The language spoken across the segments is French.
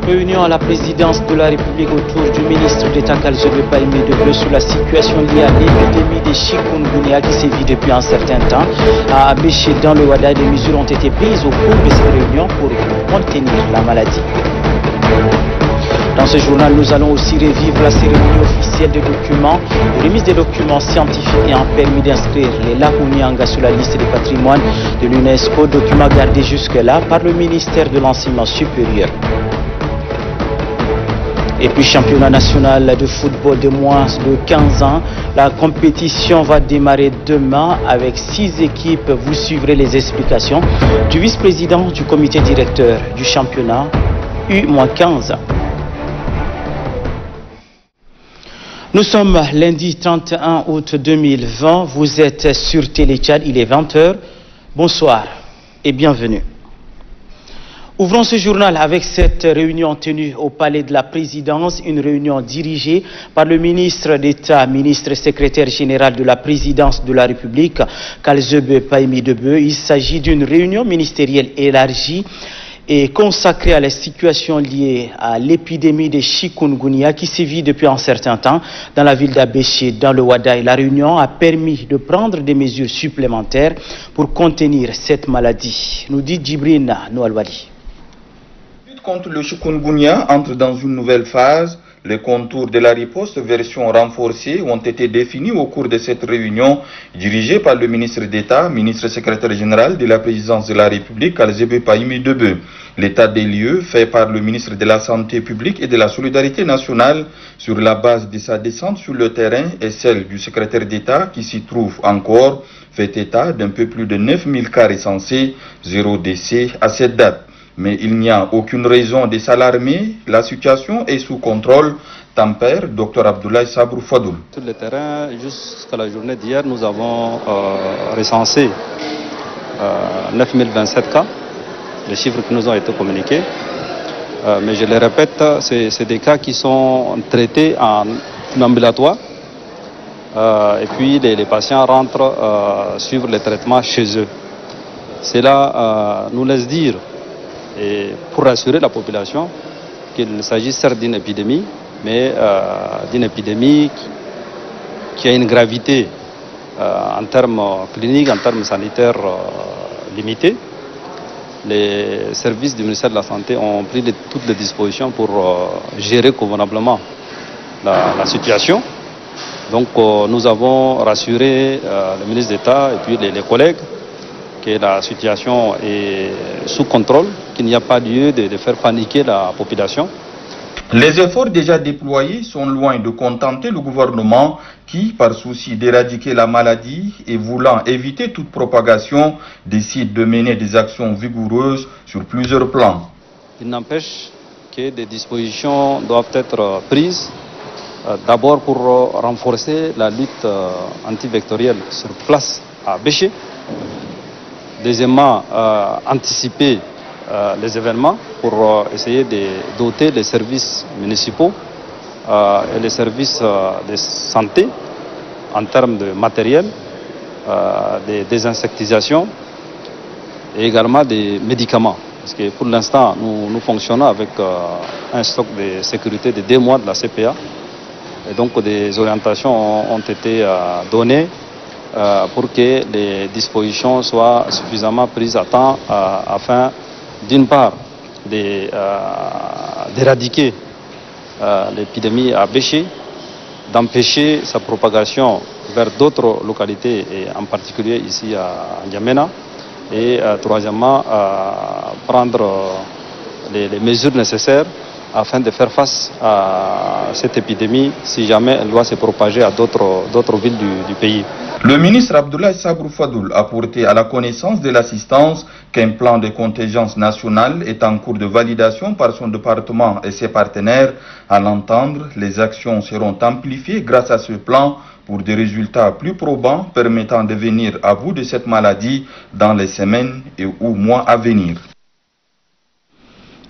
Réunion à la présidence de la République autour du ministre d'État Kalzebe Paimi Debe sur la situation liée à l'épidémie de chikungunya qui sévit depuis un certain temps. À Abéché, dans le Ouada, des mesures ont été prises au cours de cette réunion pour contenir la maladie. Dans ce journal, nous allons aussi revivre la cérémonie officielle des documents, de remise des documents scientifiques ayant permis d'inscrire les lacs Onyanga sur la liste des patrimoines de l'UNESCO, documents gardés jusque-là par le ministère de l'Enseignement supérieur. Et puis championnat national de football de moins de 15 ans. La compétition va démarrer demain avec 6 équipes. Vous suivrez les explications du vice-président du comité directeur du championnat U-15. Nous sommes lundi 31 août 2020. Vous êtes sur Télé Tchad, il est 20h. Bonsoir et bienvenue. Ouvrons ce journal avec cette réunion tenue au palais de la présidence, une réunion dirigée par le ministre d'État, ministre secrétaire général de la présidence de la République, Kalzebe Paimi Debe. Il s'agit d'une réunion ministérielle élargie et consacrée à la situation liée à l'épidémie de chikungunya qui sévit depuis un certain temps dans la ville d'Abéché, dans le Ouada. La réunion a permis de prendre des mesures supplémentaires pour contenir cette maladie, nous dit Djibril Noualwali. Contre le chikungunya entre dans une nouvelle phase. Les contours de la riposte version renforcée ont été définis au cours de cette réunion dirigée par le ministre d'État, ministre secrétaire général de la présidence de la République, Kalzebe Paimi Debe. L'état des lieux fait par le ministre de la Santé publique et de la Solidarité nationale sur la base de sa descente sur le terrain et celle du secrétaire d'État qui s'y trouve encore fait état d'un peu plus de 9000 cas recensés, 0 décès à cette date. Mais il n'y a aucune raison de s'alarmer, la situation est sous contrôle, tempère Dr Abdoulaye Sabrou Fadoul. Sur le terrain, jusqu'à la journée d'hier, nous avons recensé 9027 cas, les chiffres qui nous ont été communiqués. Mais je le répète, c'est des cas qui sont traités en ambulatoire. Et puis les patients rentrent suivre les traitements chez eux. Cela nous laisse dire, et pour rassurer la population, qu'il s'agit certes d'une épidémie, mais d'une épidémie qui a une gravité en termes cliniques, en termes sanitaires limités. Les services du ministère de la Santé ont pris toutes les dispositions pour gérer convenablement la situation. Donc nous avons rassuré le ministre d'État et puis les collègues que la situation est sous contrôle, qu'il n'y a pas lieu de faire paniquer la population. Les efforts déjà déployés sont loin de contenter le gouvernement qui, par souci d'éradiquer la maladie et voulant éviter toute propagation, décide de mener des actions vigoureuses sur plusieurs plans. Il n'empêche que des dispositions doivent être prises, d'abord pour renforcer la lutte antivectorielle sur place à Béché. Deuxièmement, anticiper les événements pour essayer de doter les services municipaux et les services de santé en termes de matériel, de désinsectisation et également des médicaments. Parce que pour l'instant, nous fonctionnons avec un stock de sécurité de 2 mois de la CPA. Et donc des orientations ont été données pour que les dispositions soient suffisamment prises à temps afin, d'une part, d'éradiquer l'épidémie à Béché, d'empêcher sa propagation vers d'autres localités, et en particulier ici à N'Djamena, et troisièmement, prendre les mesures nécessaires afin de faire face à cette épidémie si jamais elle doit se propager à d'autres villes du pays. Le ministre Abdoulaye Sabrou Fadoul a porté à la connaissance de l'assistance qu'un plan de contingence nationale est en cours de validation par son département et ses partenaires. À l'entendre, les actions seront amplifiées grâce à ce plan pour des résultats plus probants permettant de venir à bout de cette maladie dans les semaines et ou mois à venir.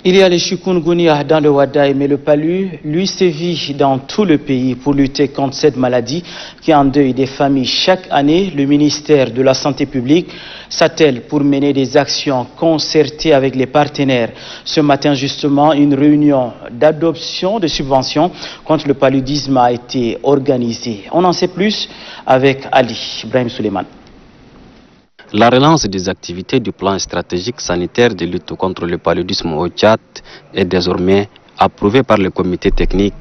Il y a le chikungunya dans le Wadaï, mais le palu, lui, sévit dans tout le pays pour lutter contre cette maladie qui endeuille des familles chaque année. Le ministère de la Santé publique s'attelle pour mener des actions concertées avec les partenaires. Ce matin, justement, une réunion d'adoption de subventions contre le paludisme a été organisée. On en sait plus avec Ali Ibrahim Suleiman. La relance des activités du plan stratégique sanitaire de lutte contre le paludisme au Tchad est désormais approuvée par le comité technique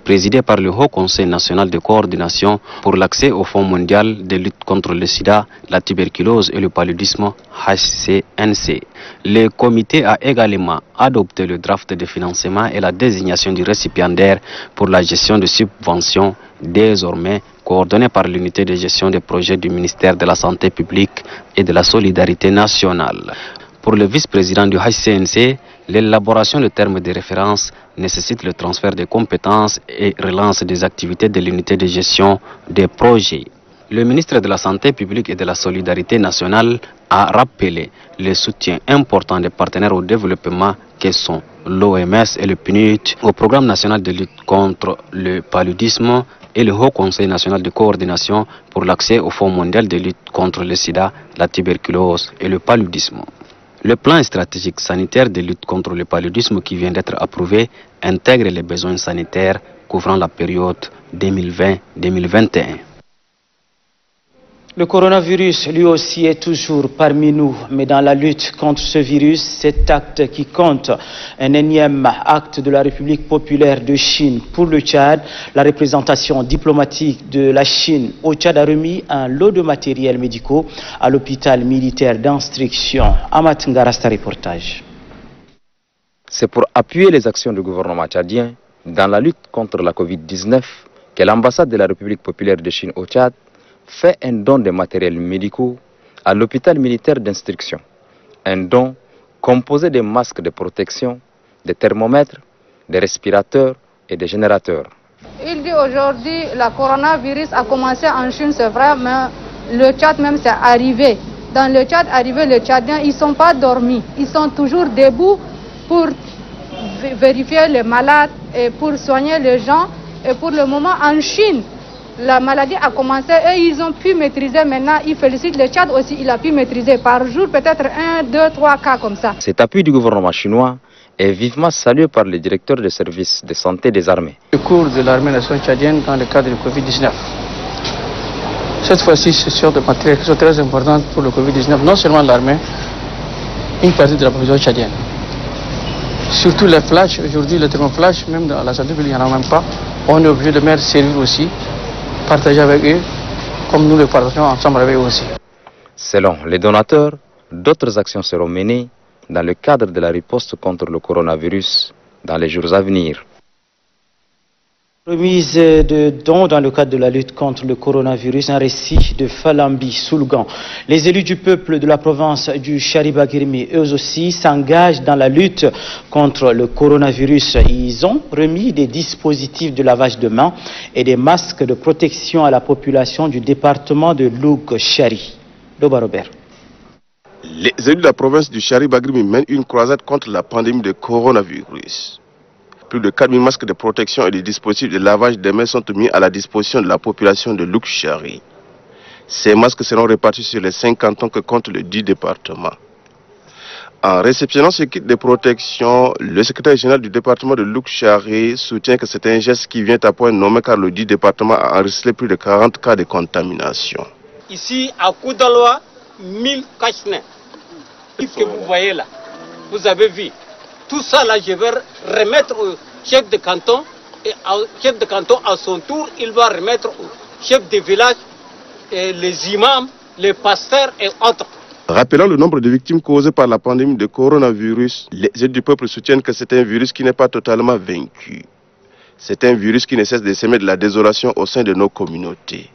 présidé par le Haut Conseil national de coordination pour l'accès au Fonds mondial de lutte contre le sida, la tuberculose et le paludisme HCNC. Le comité a également adopté le draft de financement et la désignation du récipiendaire pour la gestion de subventions, désormais coordonnée par l'unité de gestion des projets du ministère de la Santé publique et de la Solidarité nationale. Pour le vice-président du HCNC, l'élaboration de termes de référence nécessite le transfert des compétences et relance des activités de l'unité de gestion des projets. Le ministre de la Santé publique et de la Solidarité nationale a rappelé le soutien important des partenaires au développement que sont l'OMS et le PNUD au programme national de lutte contre le paludisme et le Haut Conseil national de coordination pour l'accès au Fonds mondial de lutte contre le sida, la tuberculose et le paludisme. Le plan stratégique sanitaire de lutte contre le paludisme qui vient d'être approuvé intègre les besoins sanitaires couvrant la période 2020-2021. Le coronavirus, lui aussi, est toujours parmi nous. Mais dans la lutte contre ce virus, cet acte qui compte un énième acte de la République populaire de Chine pour le Tchad, la représentation diplomatique de la Chine au Tchad a remis un lot de matériels médicaux à l'hôpital militaire d'instruction. Amat Ngarasta, reportage. C'est pour appuyer les actions du gouvernement tchadien dans la lutte contre la Covid-19 que l'ambassade de la République populaire de Chine au Tchad fait un don de matériels médicaux à l'hôpital militaire d'instruction. Un don composé de masques de protection, de thermomètres, de respirateurs et de générateurs. Il dit aujourd'hui le coronavirus a commencé en Chine, c'est vrai, mais le Tchad même c'est arrivé. Dans le Tchad, les Tchadiens, ils ne sont pas dormis. Ils sont toujours debout pour vérifier les malades et pour soigner les gens. Et pour le moment, en Chine, la maladie a commencé et ils ont pu maîtriser. Maintenant, ils félicitent le Tchad aussi, il a pu maîtriser par jour peut-être 1, 2, 3 cas comme ça. Cet appui du gouvernement chinois est vivement salué par le directeur des services de santé des armées. Le cours de l'armée nationale tchadienne dans le cadre du Covid-19. Cette fois-ci, ce sont des matériels qui sont très importants pour le Covid-19, non seulement l'armée, une partie de la population tchadienne. Surtout les flashs, aujourd'hui les thermoflash, même dans la santé publique, il n'y en a même pas. On est obligé de mettre servir aussi, partager avec eux, comme nous le partageons ensemble avec eux aussi. Selon les donateurs, d'autres actions seront menées dans le cadre de la riposte contre le coronavirus dans les jours à venir. Remise de dons dans le cadre de la lutte contre le coronavirus, un récit de Falambi Soulgan. Les élus du peuple de la province du Chariba-Guirmi, eux aussi, s'engagent dans la lutte contre le coronavirus. Ils ont remis des dispositifs de lavage de mains et des masques de protection à la population du département de Loug-Chari. Doba Robert. Les élus de la province du Chariba-Guirmi mènent une croisade contre la pandémie de coronavirus. Plus de 4000 masques de protection et des dispositifs de lavage des mains sont mis à la disposition de la population de Loug-Chari. Ces masques seront répartis sur les 5 cantons que compte le 10 départements. En réceptionnant ce kit de protection, le secrétaire général du département de Loug-Chari soutient que c'est un geste qui vient à point nommé car le 10 département a enregistré plus de 40 cas de contamination. Ici, à Koudaloa, 1000 cachenets. Que vous voyez là, vous avez vu. Tout ça là, je vais remettre au chef de canton et au chef de canton à son tour, il va remettre au chef de village, et les imams, les pasteurs et autres. Rappelant le nombre de victimes causées par la pandémie de coronavirus, les élus du peuple soutiennent que c'est un virus qui n'est pas totalement vaincu. C'est un virus qui ne cesse de semer de la désolation au sein de nos communautés.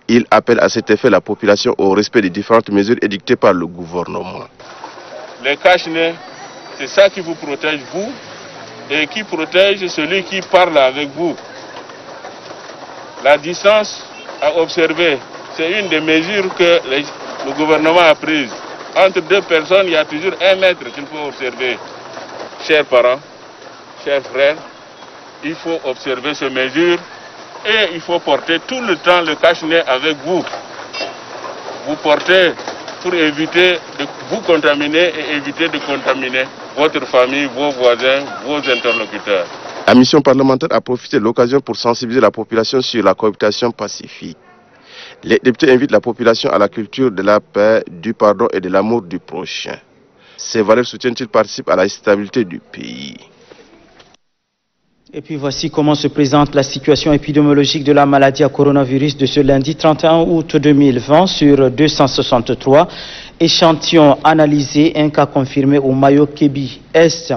Il appelle à cet effet la population au respect des différentes mesures édictées par le gouvernement. Les cache-nez, c'est ça qui vous protège, vous, et qui protège celui qui parle avec vous. La distance à observer, c'est une des mesures que le gouvernement a prises. Entre deux personnes, il y a toujours 1 mètre qu'il faut observer. chers parents, chers frères, il faut observer ces mesures et il faut porter tout le temps le cache-nez avec vous. Vous portez pour éviter de vous contaminer et éviter de contaminer votre famille, vos voisins, vos interlocuteurs. La mission parlementaire a profité de l'occasion pour sensibiliser la population sur la cohabitation pacifique. Les députés invitent la population à la culture de la paix, du pardon et de l'amour du prochain. Ces valeurs soutiennent-ils participent à la stabilité du pays. Et puis voici comment se présente la situation épidémiologique de la maladie à coronavirus de ce lundi 31 août 2020 sur 263 échantillons analysés, un cas confirmé au Mayo-Kébi Est.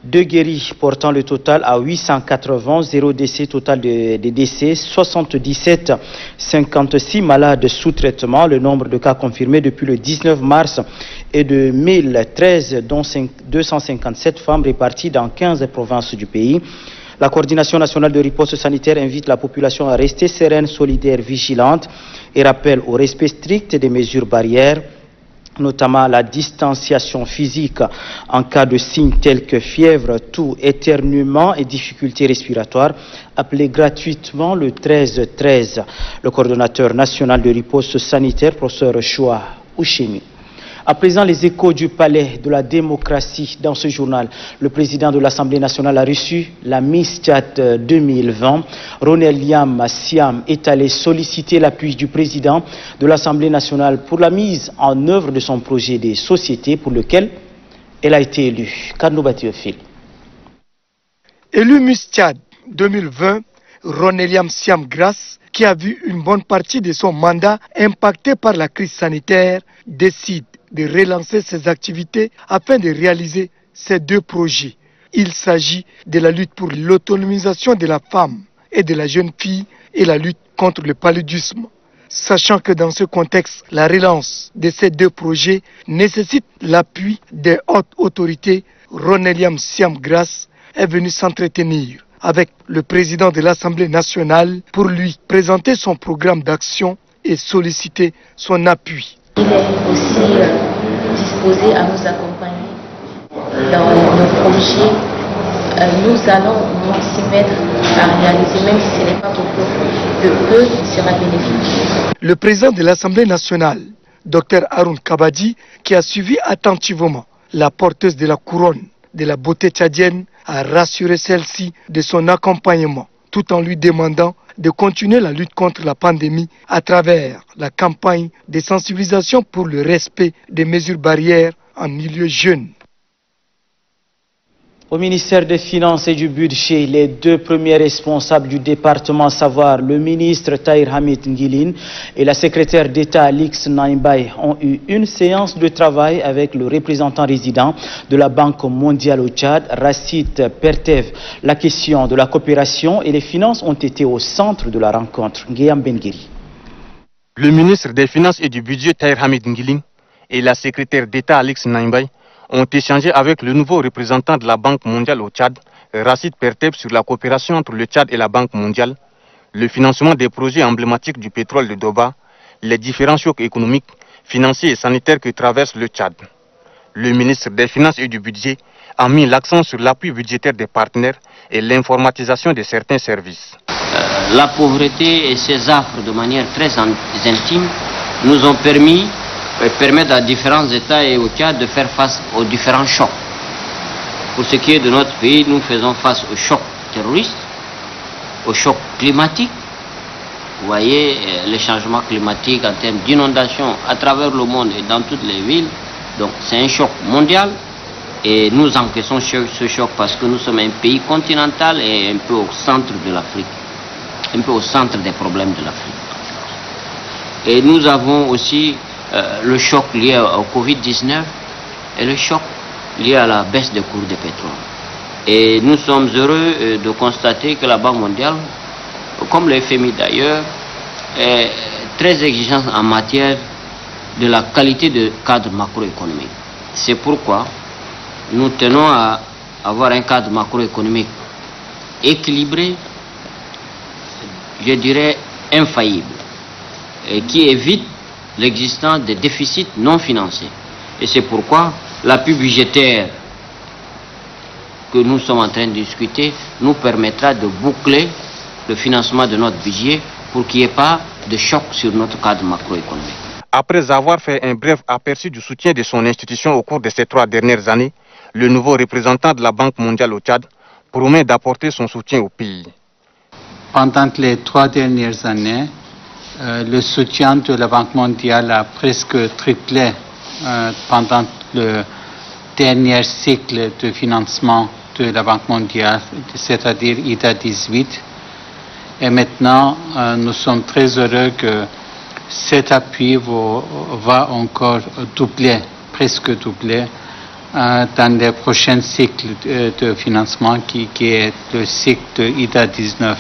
2 guéris portant le total à 880, 0 décès, total de décès, 77, 56 malades sous traitement. Le nombre de cas confirmés depuis le 19 mars est de 1013, dont 257 femmes réparties dans 15 provinces du pays. La coordination nationale de riposte sanitaire invite la population à rester sereine, solidaire, vigilante et rappelle au respect strict des mesures barrières, notamment la distanciation physique en cas de signes tels que fièvre, toux, éternuement et difficultés respiratoires. Appelez gratuitement le 1313. Le coordonnateur national de riposte sanitaire, professeur Choua Ouchemi. À présent, les échos du palais de la démocratie. Dans ce journal, le président de l'Assemblée nationale a reçu la Miss Tchad 2020. Roneliam Siam est allé solliciter l'appui du président de l'Assemblée nationale pour la mise en œuvre de son projet de société pour lequel elle a été élue. Kano Batiophile. Élu Miss Tchad 2020, Roneliam Siam Grace, qui a vu une bonne partie de son mandat impacté par la crise sanitaire, décide de relancer ses activités afin de réaliser ces 2 projets. Il s'agit de la lutte pour l'autonomisation de la femme et de la jeune fille et la lutte contre le paludisme. Sachant que dans ce contexte, la relance de ces 2 projets nécessite l'appui des hautes autorités, Roneliam Siam Grace est venu s'entretenir avec le président de l'Assemblée nationale pour lui présenter son programme d'action et solliciter son appui. Il est aussi disposé à nous accompagner dans nos projets. Nous allons s'y mettre à réaliser, même si ce n'est pas beaucoup, de peu sera bénéfique. Le président de l'Assemblée nationale, Dr Haroun Kabadi, qui a suivi attentivement la porteuse de la couronne de la beauté tchadienne, a rassuré celle-ci de son accompagnement, tout en lui demandant de continuer la lutte contre la pandémie à travers la campagne de sensibilisation pour le respect des mesures barrières en milieu jeune. Au ministère des Finances et du Budget, les 2 premiers responsables du département, à savoir le ministre Tahir Hamid Ngilin et la secrétaire d'État Alix Naimbaye, ont eu une séance de travail avec le représentant résident de la Banque mondiale au Tchad, Racine Pertev. La question de la coopération et les finances ont été au centre de la rencontre. Nguyen Benguiri. Le ministre des Finances et du Budget Tahir Hamid Ngilin et la secrétaire d'État Alix Naimbaye ont échangé avec le nouveau représentant de la Banque mondiale au Tchad, Racine Pertev, sur la coopération entre le Tchad et la Banque mondiale, le financement des projets emblématiques du pétrole de Doba, les différents chocs économiques, financiers et sanitaires que traverse le Tchad. Le ministre des Finances et du Budget a mis l'accent sur l'appui budgétaire des partenaires et l'informatisation de certains services. La pauvreté et ses affres de manière très intime nous ont permettent à différents États et au Tchad de faire face aux différents chocs. Pour ce qui est de notre pays, nous faisons face au choc terroriste, au choc climatique. Vous voyez les changements climatiques en termes d'inondation à travers le monde et dans toutes les villes. Donc c'est un choc mondial et nous encaissons ce choc parce que nous sommes un pays continental et un peu au centre de l'Afrique, un peu au centre des problèmes de l'Afrique. Et nous avons aussi le choc lié au Covid-19 et le choc lié à la baisse des cours de pétrole. Et nous sommes heureux de constater que la Banque mondiale, comme le FMI d'ailleurs, est très exigeante en matière de la qualité de cadre macroéconomique. C'est pourquoi nous tenons à avoir un cadre macroéconomique équilibré, je dirais infaillible, et qui évite l'existence de déficits non financés. Et c'est pourquoi l'appui budgétaire que nous sommes en train de discuter nous permettra de boucler le financement de notre budget pour qu'il n'y ait pas de choc sur notre cadre macroéconomique. Après avoir fait un bref aperçu du soutien de son institution au cours de ces 3 dernières années, le nouveau représentant de la Banque mondiale au Tchad promet d'apporter son soutien au pays. Pendant les 3 dernières années, le soutien de la Banque mondiale a presque triplé pendant le dernier cycle de financement de la Banque mondiale, c'est-à-dire IDA 18. Et maintenant, nous sommes très heureux que cet appui va encore doubler, presque doubler, dans les prochains cycles de financement qui est le cycle de IDA 19.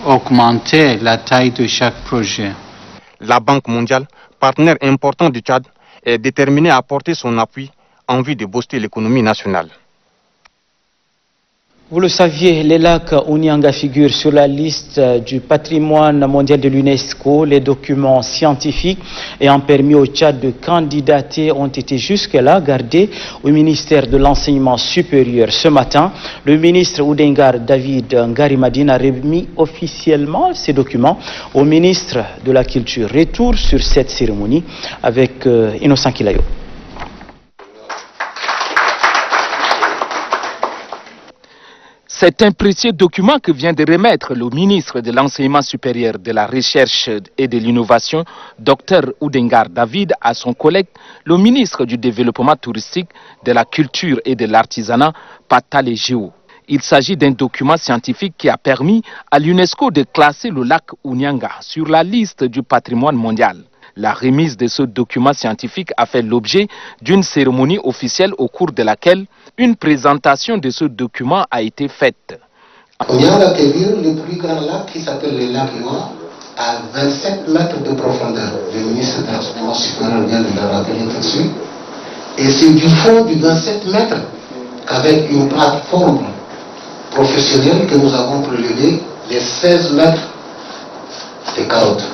Augmenter la taille de chaque projet. La Banque mondiale, partenaire important du Tchad, est déterminée à apporter son appui en vue de booster l'économie nationale. Vous le saviez, les lacs Ounianga figurent sur la liste du patrimoine mondial de l'UNESCO. Les documents scientifiques ayant permis au Tchad de candidater ont été jusque-là gardés au ministère de l'Enseignement supérieur. Ce matin, le ministre Oudengar David Ngarimadine a remis officiellement ces documents au ministre de la Culture. Retour sur cette cérémonie avec Innocent Kilayo. C'est un précieux document que vient de remettre le ministre de l'Enseignement supérieur, de la Recherche et de l'Innovation, Dr Oudengar David, à son collègue, le ministre du Développement touristique, de la Culture et de l'Artisanat, Patale Géo. Il s'agit d'un document scientifique qui a permis à l'UNESCO de classer le lac Ounianga sur la liste du patrimoine mondial. La remise de ce document scientifique a fait l'objet d'une cérémonie officielle au cours de laquelle une présentation de ce document a été faite. Ounianga Kébir, le plus grand lac qui s'appelle le lac Iwa, à 27 mètres de profondeur. Le ministre de l'Enseignement supérieur vient de le rappeler tout de suite. Et c'est du fond du 27 mètres qu'avec une plateforme professionnelle que nous avons prélevé les 16 mètres de carottes.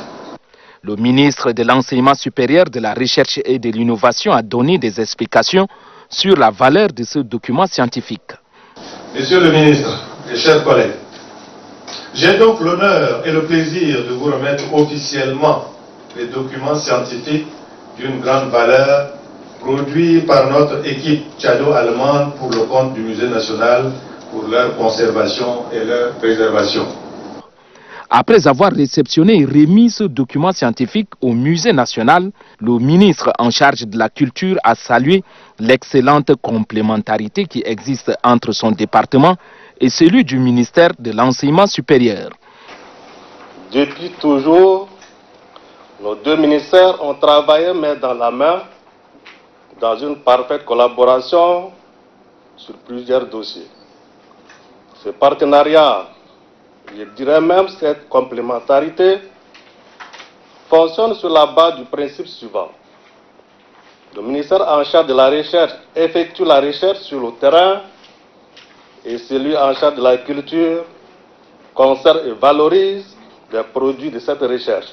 Le ministre de l'Enseignement supérieur, de la Recherche et de l'Innovation a donné des explications sur la valeur de ce document scientifique. Monsieur le ministre et chers collègues, j'ai donc l'honneur et le plaisir de vous remettre officiellement les documents scientifiques d'une grande valeur produits par notre équipe tchado-allemande pour le compte du Musée national pour leur conservation et leur préservation. Après avoir réceptionné et remis ce document scientifique au Musée national, le ministre en charge de la culture a salué l'excellente complémentarité qui existe entre son département et celui du ministère de l'Enseignement supérieur. Depuis toujours, nos deux ministères ont travaillé main dans la main dans une parfaite collaboration sur plusieurs dossiers. Ce partenariat, je dirais même cette complémentarité, fonctionne sur la base du principe suivant. Le ministère en charge de la recherche effectue la recherche sur le terrain et celui en charge de la culture conserve et valorise les produits de cette recherche.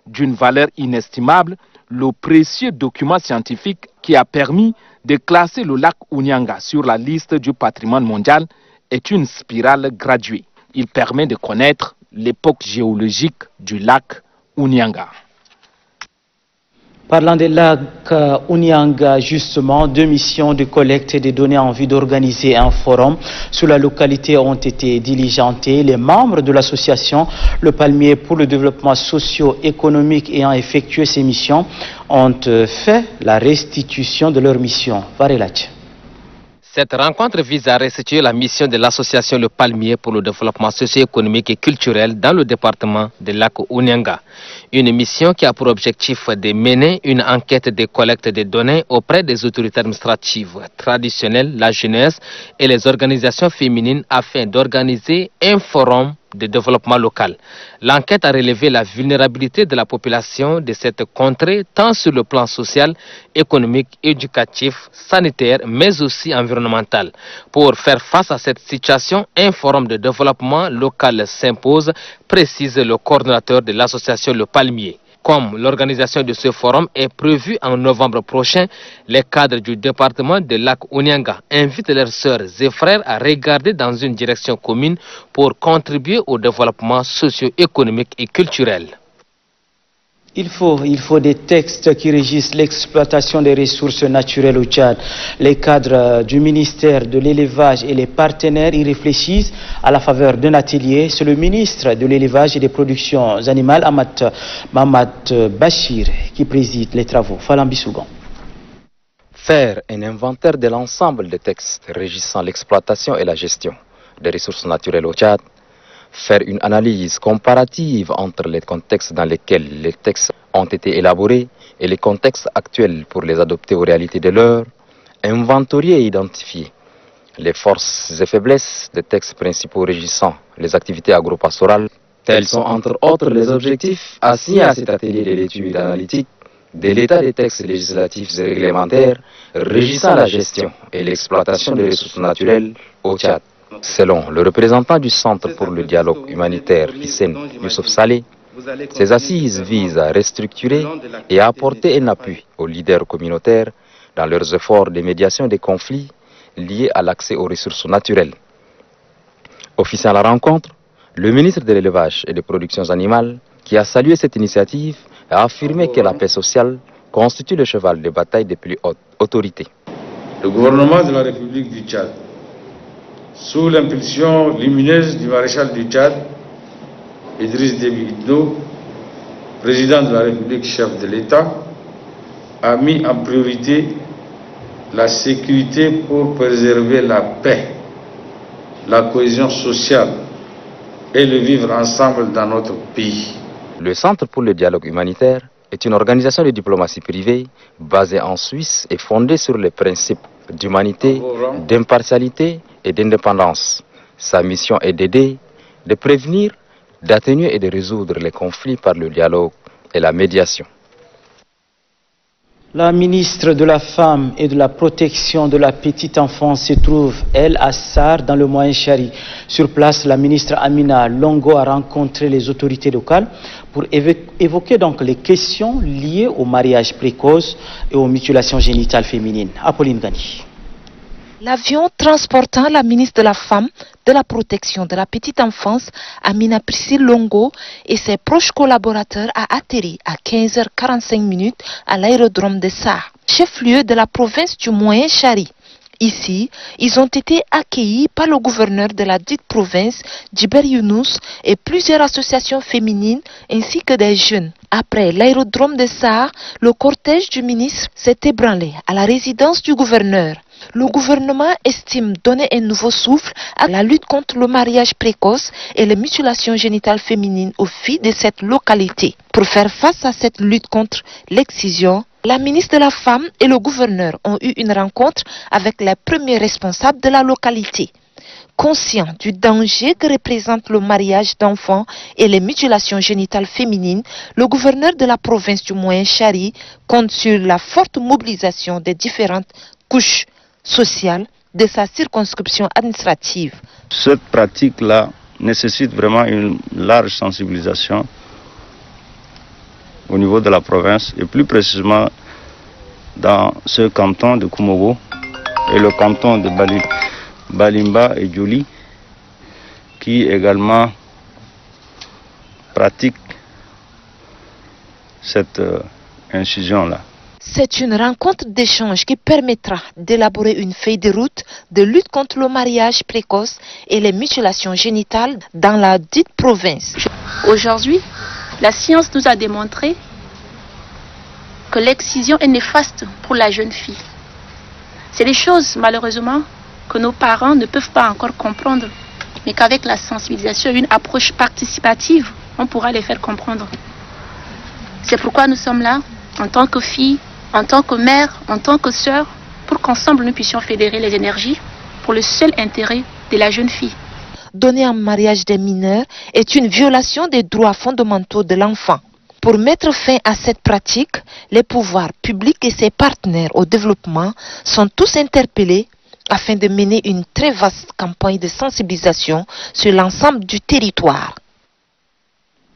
D'une valeur inestimable, le précieux document scientifique qui a permis de classer le lac Ounianga sur la liste du patrimoine mondial est une spirale graduée. Il permet de connaître l'époque géologique du lac Ounianga. Parlant des lacs Ounianga, justement, 2 missions de collecte des données en vue d'organiser un forum sur la localité ont été diligentées. Les membres de l'association Le Palmier pour le développement socio-économique ayant effectué ces missions ont fait la restitution de leur mission. Varelach. Cette rencontre vise à restituer la mission de l'association Le Palmier pour le développement socio-économique et culturel dans le département de lac Ounianga. Une mission qui a pour objectif de mener une enquête de collecte de données auprès des autorités administratives traditionnelles, la jeunesse et les organisations féminines afin d'organiser un forum de développement local. L'enquête a relevé la vulnérabilité de la population de cette contrée tant sur le plan social, économique, éducatif, sanitaire, mais aussi environnemental. Pour faire face à cette situation, un forum de développement local s'impose, précise le coordonnateur de l'association Le Palmier. Comme l'organisation de ce forum est prévue en novembre prochain, les cadres du département de Lac-Ounianga invitent leurs sœurs et frères à regarder dans une direction commune pour contribuer au développement socio-économique et culturel. Il faut des textes qui régissent l'exploitation des ressources naturelles au Tchad. Les cadres du ministère de l'élevage et les partenaires y réfléchissent à la faveur d'un atelier. C'est le ministre de l'élevage et des productions animales, Mamad Bachir, qui préside les travaux. Falambi Sougan. Faire un inventaire de l'ensemble des textes régissant l'exploitation et la gestion des ressources naturelles au Tchad. Faire une analyse comparative entre les contextes dans lesquels les textes ont été élaborés et les contextes actuels pour les adopter aux réalités de l'heure, inventorier et identifier les forces et faiblesses des textes principaux régissant les activités agropastorales. Tels sont entre autres les objectifs assignés à cet atelier de l'étude analytique de l'état des textes législatifs et réglementaires régissant la gestion et l'exploitation des ressources naturelles au Tchad. Selon le représentant du Centre pour le dialogue humanitaire, Hissène Youssouf Saleh, ces assises visent à restructurer et à apporter un appui aux leaders communautaires dans leurs efforts de médiation des conflits liés à l'accès aux ressources naturelles. Officiant à la rencontre, le ministre de l'Élevage et des Productions Animales, qui a salué cette initiative, a affirmé que la paix sociale constitue le cheval de bataille des plus hautes autorités. Le gouvernement de la République du Tchad, sous l'impulsion lumineuse du maréchal du Tchad, Idriss Déby Itno, président de la République, chef de l'État, a mis en priorité la sécurité pour préserver la paix, la cohésion sociale et le vivre ensemble dans notre pays. Le Centre pour le dialogue humanitaire est une organisation de diplomatie privée basée en Suisse et fondée sur les principes d'humanité, d'impartialité et d'indépendance. Sa mission est d'aider, de prévenir, d'atténuer et de résoudre les conflits par le dialogue et la médiation. La ministre de la Femme et de la Protection de la Petite Enfance se trouve, elle, à Sar, dans le Moyen Chari. Sur place, la ministre Amina Longo a rencontré les autorités locales pour évoquer donc les questions liées au mariage précoce et aux mutilations génitales féminines. Apolline Gani. L'avion transportant la ministre de la Femme, de la Protection de la Petite Enfance, Amina Priscille Longo, et ses proches collaborateurs a atterri à 15h45 à l'aérodrome de Sar, chef-lieu de la province du Moyen Chari. Ici, ils ont été accueillis par le gouverneur de la dite province, Djiber Younous, et plusieurs associations féminines ainsi que des jeunes. Après l'aérodrome de Sar, le cortège du ministre s'est ébranlé à la résidence du gouverneur. Le gouvernement estime donner un nouveau souffle à la lutte contre le mariage précoce et les mutilations génitales féminines aux filles de cette localité. Pour faire face à cette lutte contre l'excision, la ministre de la Femme et le gouverneur ont eu une rencontre avec les premiers responsables de la localité. Conscient du danger que représente le mariage d'enfants et les mutilations génitales féminines, le gouverneur de la province du Moyen Chari compte sur la forte mobilisation des différentes couches sociales de sa circonscription administrative. Cette pratique-là nécessite vraiment une large sensibilisation au niveau de la province et plus précisément dans ce canton de Koumogo et le canton de Balimba et Djoli qui également pratiquent cette incision-là. C'est une rencontre d'échange qui permettra d'élaborer une feuille de route de lutte contre le mariage précoce et les mutilations génitales dans la dite province. Aujourd'hui, la science nous a démontré que l'excision est néfaste pour la jeune fille. C'est des choses, malheureusement, que nos parents ne peuvent pas encore comprendre, mais qu'avec la sensibilisation et une approche participative, on pourra les faire comprendre. C'est pourquoi nous sommes là, en tant que filles, en tant que mère, en tant que sœur, pour qu'ensemble nous puissions fédérer les énergies pour le seul intérêt de la jeune fille. Donner en mariage des mineurs est une violation des droits fondamentaux de l'enfant. Pour mettre fin à cette pratique, les pouvoirs publics et ses partenaires au développement sont tous interpellés afin de mener une très vaste campagne de sensibilisation sur l'ensemble du territoire.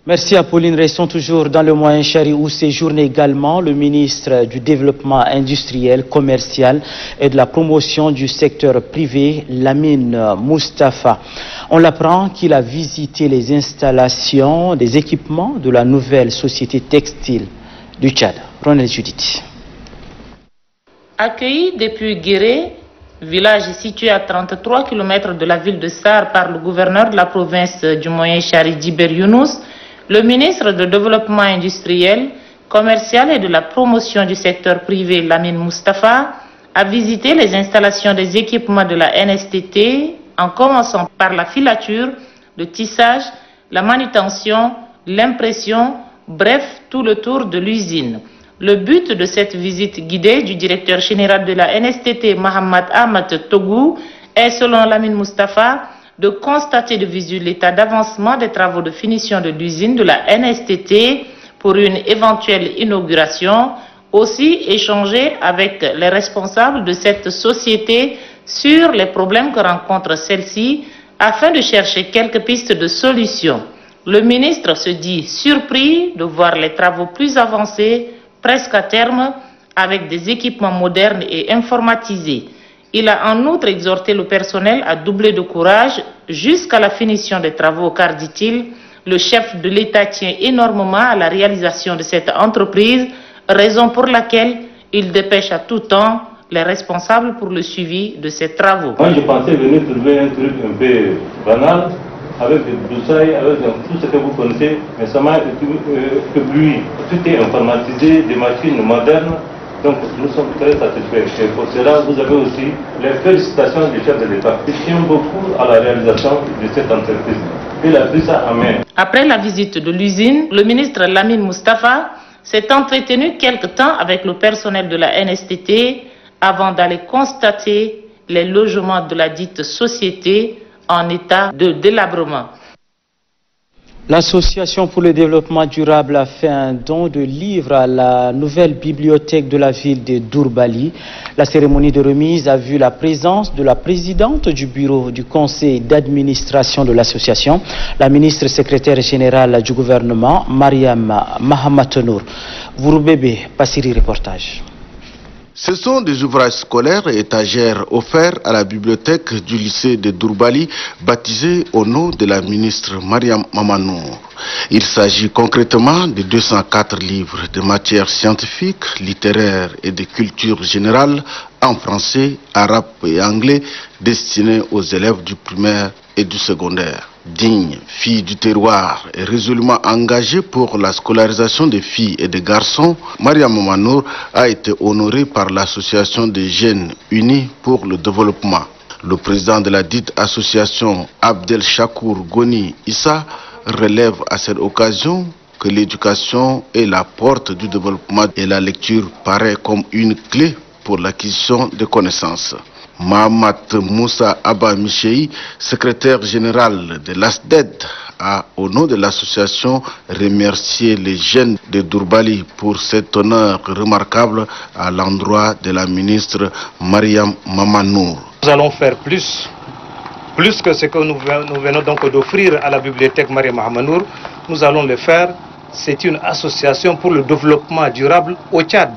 Merci Apolline. Restons toujours dans le Moyen Chari où séjourne également le ministre du Développement industriel, commercial et de la promotion du secteur privé, Lamine Moustapha. On l'apprend qu'il a visité les installations, des équipements de la nouvelle société textile du Tchad. Ronel Judith. Accueilli depuis Guéré, village situé à 33 km de la ville de Sar par le gouverneur de la province du Moyen Chari, Djiber Younous, le ministre du Développement industriel, commercial et de la promotion du secteur privé, Lamine Moustapha, a visité les installations des équipements de la NSTT, en commençant par la filature, le tissage, la manutention, l'impression, bref, tout le tour de l'usine. Le but de cette visite guidée du directeur général de la NSTT, Mohamed Ahmad Togou, est, selon Lamine Moustapha, de constater de visu l'état d'avancement des travaux de finition de l'usine de la NSTT pour une éventuelle inauguration, aussi échanger avec les responsables de cette société sur les problèmes que rencontre celle-ci afin de chercher quelques pistes de solutions. Le ministre se dit surpris de voir les travaux plus avancés, presque à terme, avec des équipements modernes et informatisés. Il a en outre exhorté le personnel à doubler de courage jusqu'à la finition des travaux car, dit-il, le chef de l'État tient énormément à la réalisation de cette entreprise, raison pour laquelle il dépêche à tout temps les responsables pour le suivi de ces travaux. Moi, je pensais venir trouver un truc un peu banal, avec des broussailles, avec tout ce que vous connaissez, mais ça m'a ébloui. Tout est informatisé, des machines modernes. Donc nous sommes très satisfaits. Et pour cela, vous avez aussi les félicitations du chef de l'État. Il tient beaucoup à la réalisation de cette entreprise. Il a pris ça en main. Après la visite de l'usine, le ministre Lamine Moustapha s'est entretenu quelque temps avec le personnel de la NSTT avant d'aller constater les logements de la dite société en état de délabrement. L'Association pour le développement durable a fait un don de livres à la nouvelle bibliothèque de la ville de Dourbali. La cérémonie de remise a vu la présence de la présidente du bureau du conseil d'administration de l'association, la ministre secrétaire générale du gouvernement, Mariam Mahamatanour. Vouroubébé, Passiri, reportage. Ce sont des ouvrages scolaires et étagères offerts à la bibliothèque du lycée de Dourbali, baptisée au nom de la ministre Mariam Mamanour. Il s'agit concrètement de 204 livres de matières scientifiques, littéraires et de culture générale en français, arabe et anglais, destinés aux élèves du primaire et du secondaire. Digne, fille du terroir et résolument engagée pour la scolarisation des filles et des garçons, Mariam Mamanour a été honorée par l'association des jeunes unis pour le développement. Le président de la dite association, Abdel Chakour Goni Issa, relève à cette occasion que l'éducation est la porte du développement et la lecture paraît comme une clé pour l'acquisition de connaissances. Mahamat Moussa Abba Michei, secrétaire général de l'ASDED, a, au nom de l'association, remercié les jeunes de Dourbali pour cet honneur remarquable à l'endroit de la ministre Mariam Mamanour. Nous allons faire plus que ce que nous venons donc d'offrir à la bibliothèque Mariam Mamanour. Nous allons le faire. C'est une association pour le développement durable au Tchad.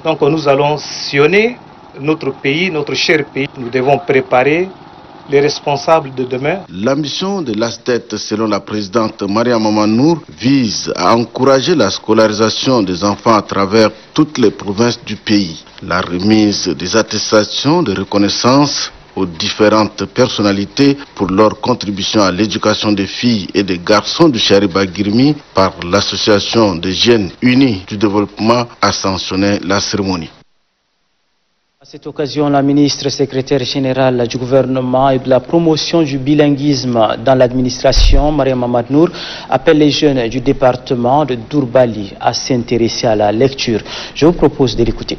Donc nous allons sillonner notre pays, notre cher pays. Nous devons préparer les responsables de demain. L'ambition de l'ASDET, selon la présidente Mariam Mamanour, vise à encourager la scolarisation des enfants à travers toutes les provinces du pays. La remise des attestations de reconnaissance aux différentes personnalités pour leur contribution à l'éducation des filles et des garçons du Chariba Girmi par l'association des jeunes unis du développement a sanctionné la cérémonie. À cette occasion, la ministre secrétaire générale du gouvernement et de la promotion du bilinguisme dans l'administration, Mariam Mamanour, appelle les jeunes du département de Dourbali à s'intéresser à la lecture. Je vous propose de l'écouter.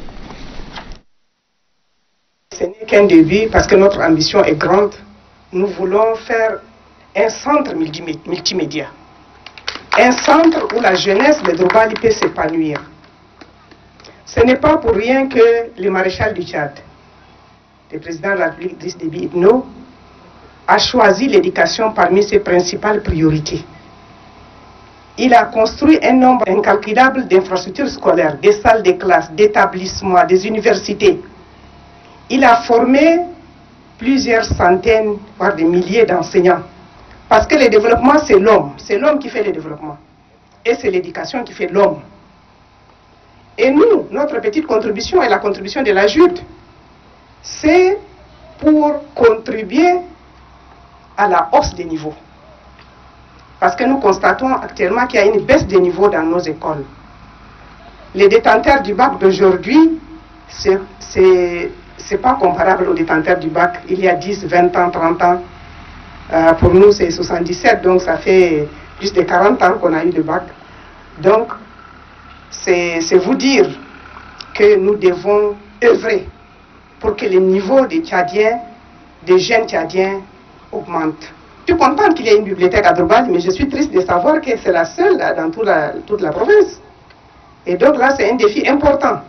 Ce n'est qu'un début parce que notre ambition est grande. Nous voulons faire un centre multimédia. Un centre où la jeunesse de Dourbali peut s'épanouir. Ce n'est pas pour rien que le maréchal du Tchad, le président de la République Driss Déby Itno, a choisi l'éducation parmi ses principales priorités. Il a construit un nombre incalculable d'infrastructures scolaires, des salles de classe, d'établissements, des universités. Il a formé plusieurs centaines, voire des milliers d'enseignants. Parce que le développement, c'est l'homme qui fait le développement. Et c'est l'éducation qui fait l'homme. Et nous, notre petite contribution et la contribution de la JUD, c'est pour contribuer à la hausse des niveaux. Parce que nous constatons actuellement qu'il y a une baisse des niveaux dans nos écoles. Les détenteurs du bac d'aujourd'hui, c'est pas comparable aux détenteurs du bac il y a 10, 20 ans, 30 ans. Pour nous, c'est 77, donc ça fait plus de 40 ans qu'on a eu le bac. Donc, c'est vous dire que nous devons œuvrer pour que le niveau des Tchadiens, des jeunes Tchadiens, augmente. Je suis contente qu'il y ait une bibliothèque à Drobal, mais je suis triste de savoir que c'est la seule dans toute la province. Et donc là, c'est un défi important.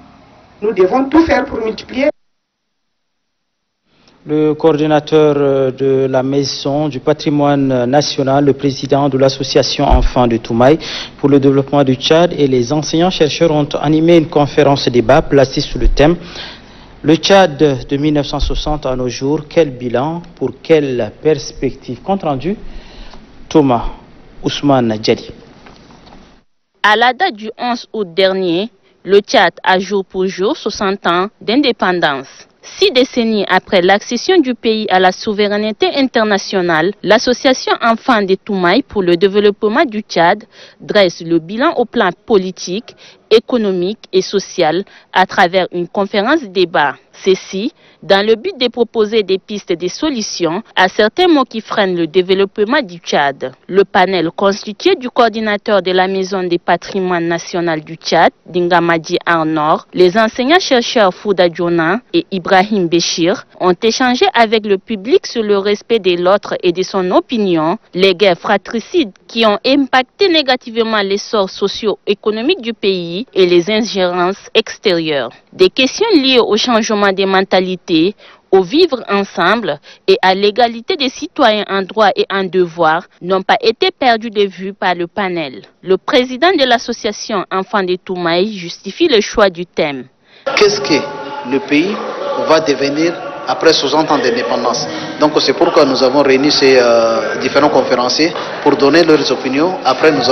Nous devons tout faire pour multiplier. Le coordinateur de la Maison du patrimoine national, le président de l'association Enfants de Toumaï pour le développement du Tchad et les enseignants-chercheurs ont animé une conférence débat placée sous le thème « Le Tchad de 1960 à nos jours, quel bilan, pour quelle perspective ?» Compte rendu, Thomas Ousmane Djali. À la date du 11 août dernier, le Tchad a jour pour jour 60 ans d'indépendance. 6 décennies après l'accession du pays à la souveraineté internationale, l'association Enfants de Toumaï pour le développement du Tchad dresse le bilan au plan politique, économique et social à travers une conférence débat. Ceci dans le but de proposer des pistes de solutions à certains maux qui freinent le développement du Tchad. Le panel constitué du coordinateur de la Maison des patrimoines national du Tchad, Dingamadi Arnor, les enseignants-chercheurs Fouda Djona et Ibrahim Béchir ont échangé avec le public sur le respect de l'autre et de son opinion, les guerres fratricides qui ont impacté négativement l'essor socio-économique du pays et les ingérences extérieures. Des questions liées au changement des mentalités, au vivre ensemble et à l'égalité des citoyens en droit et en devoir n'ont pas été perdues de vue par le panel. Le président de l'association Enfants de Toumaï justifie le choix du thème. Qu'est-ce que le pays va devenir après 60 ans d'indépendance? Donc c'est pourquoi nous avons réuni ces différents conférenciers pour donner leurs opinions. Après nous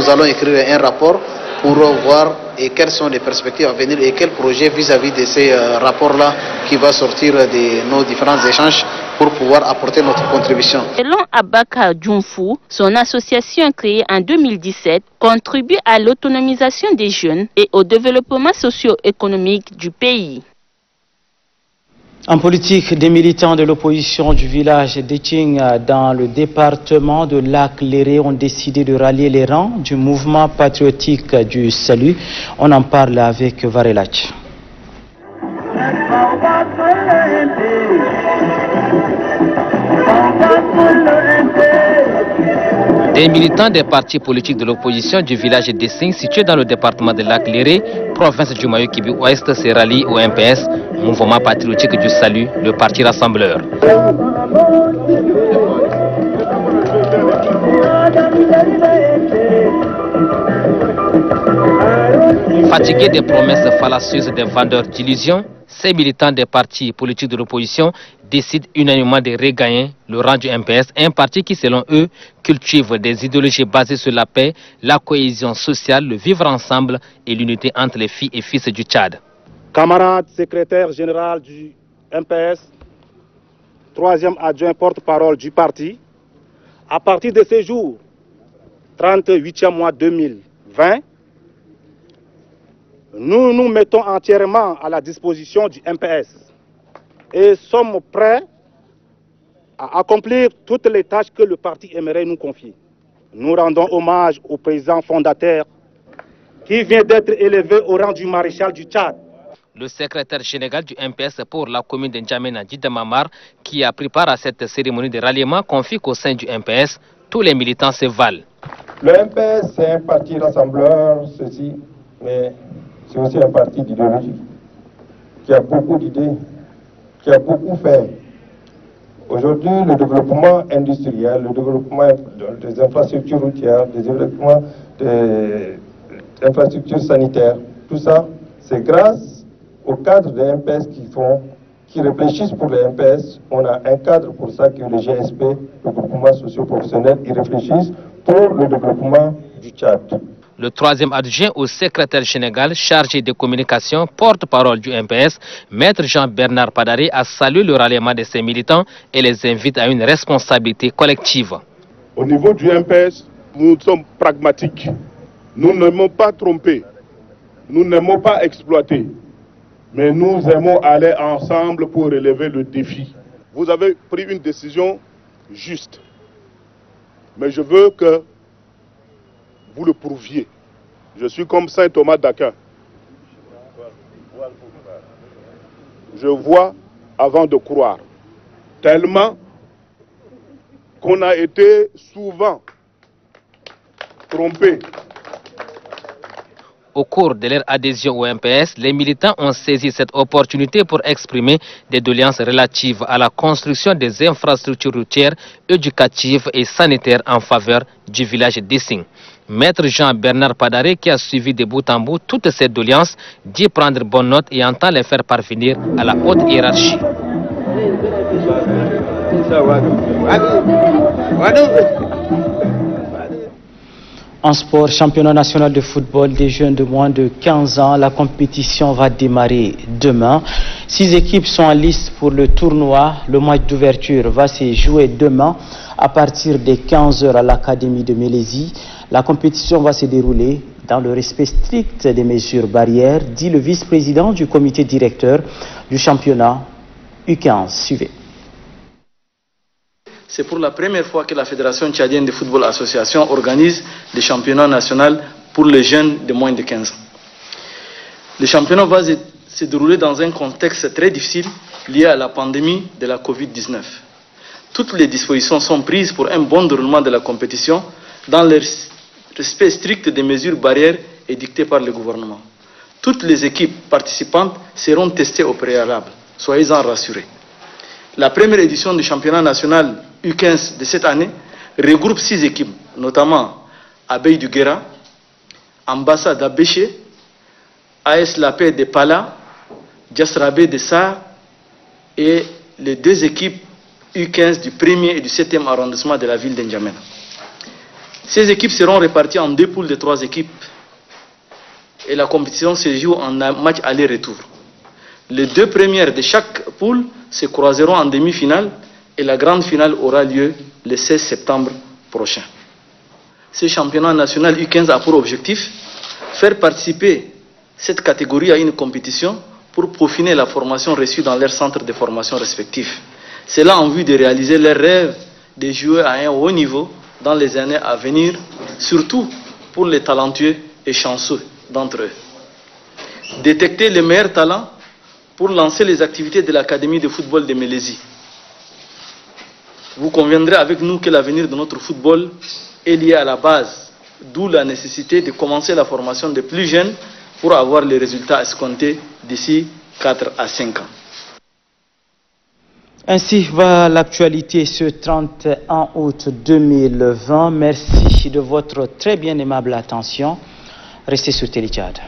allons écrire un rapport pour voir quelles sont les perspectives à venir et quels projets vis-à-vis de ces rapports-là qui va sortir de nos différents échanges pour pouvoir apporter notre contribution. Selon Abaka Djoumfou, son association créée en 2017 contribue à l'autonomisation des jeunes et au développement socio-économique du pays. En politique, des militants de l'opposition du village d'Eting dans le département de Lac-Léré ont décidé de rallier les rangs du mouvement patriotique du salut. On en parle avec Varelach. Des militants des partis politiques de l'opposition du village d'Essing, situé dans le département de Lac-Léré, province du Mayo-Kibu-Ouest, se rallient au MPS, Mouvement patriotique du salut, le parti rassembleur. Fatigués des promesses fallacieuses des vendeurs d'illusions, ces militants des partis politiques de l'opposition décident unanimement de regagner le rang du MPS, un parti qui, selon eux, cultive des idéologies basées sur la paix, la cohésion sociale, le vivre ensemble et l'unité entre les filles et fils du Tchad. Camarade secrétaire général du MPS, troisième adjoint porte-parole du parti, à partir de ce jour, 38e mois 2020, nous nous mettons entièrement à la disposition du MPS et sommes prêts à accomplir toutes les tâches que le parti aimerait nous confier. Nous rendons hommage au président fondateur qui vient d'être élevé au rang du maréchal du Tchad. Le secrétaire général du MPS pour la commune de N'Djamena, Djida Mamar, qui a pris part à cette cérémonie de ralliement, confie qu'au sein du MPS, tous les militants se valent. Le MPS, c'est un parti rassembleur, mais c'est aussi un parti d'idéologie, qui a beaucoup d'idées, qui a beaucoup fait. Aujourd'hui, le développement industriel, le développement des infrastructures routières, le développement des infrastructures sanitaires, tout ça, c'est grâce au cadre des MPS qui réfléchissent pour les MPS. On a un cadre pour ça qui est le GSP, le groupement socio-professionnel, ils réfléchissent pour le développement du Tchad. Le troisième adjoint au secrétaire général chargé de communication, porte-parole du MPS, Maître Jean-Bernard Padari, a salué le ralliement de ses militants et les invite à une responsabilité collective. Au niveau du MPS, nous sommes pragmatiques. Nous n'aimons pas tromper, nous n'aimons pas exploiter, mais nous aimons aller ensemble pour relever le défi. Vous avez pris une décision juste, mais je veux que vous le prouviez. Je suis comme saint Thomas d'Aquin. Je vois avant de croire. Tellement qu'on a été souvent trompés. Au cours de leur adhésion au MPS, les militants ont saisi cette opportunité pour exprimer des doléances relatives à la construction des infrastructures routières, éducatives et sanitaires en faveur du village d'Essing. Maître Jean-Bernard Padari, qui a suivi de bout en bout toutes ces doléances, dit prendre bonne note et entend les faire parvenir à la haute hiérarchie. En sport, championnat national de football des jeunes de moins de 15 ans, la compétition va démarrer demain. 6 équipes sont en liste pour le tournoi. Le match d'ouverture va se jouer demain à partir de 15 h à l'académie de Mélésie. La compétition va se dérouler dans le respect strict des mesures barrières, dit le vice-président du comité directeur du championnat U15. Suivez. C'est pour la première fois que la Fédération tchadienne de football association organise des championnats nationaux pour les jeunes de moins de 15 ans. Le championnat va se dérouler dans un contexte très difficile lié à la pandémie de la Covid-19. Toutes les dispositions sont prises pour un bon déroulement de la compétition dans le respect strict des mesures barrières édictées par le gouvernement. Toutes les équipes participantes seront testées au préalable, soyez-en rassurés. La première édition du championnat national U15 de cette année regroupe 6 équipes, notamment Abeille du Guéra, Ambassade d'Abéché, AS La Paix de Pala, Djastrabé de Sar et les 2 équipes U15 du 1er et du 7e arrondissement de la ville d'Njamena. Ces équipes seront réparties en 2 poules de 3 équipes et la compétition se joue en match aller-retour. Les 2 premières de chaque poule se croiseront en demi-finale et la grande finale aura lieu le 16 septembre prochain. Ce championnat national U15 a pour objectif faire participer cette catégorie à une compétition pour peaufiner la formation reçue dans leurs centres de formation respectifs. C'est là en vue de réaliser leur rêve de jouer à un haut niveau dans les années à venir, surtout pour les talentueux et chanceux d'entre eux. Détecter les meilleurs talents pour lancer les activités de l'Académie de football de Mélésie. Vous conviendrez avec nous que l'avenir de notre football est lié à la base, d'où la nécessité de commencer la formation des plus jeunes pour avoir les résultats escomptés d'ici 4 à 5 ans. Ainsi va l'actualité ce 31 août 2020. Merci de votre très bien aimable attention. Restez sur Télétchad.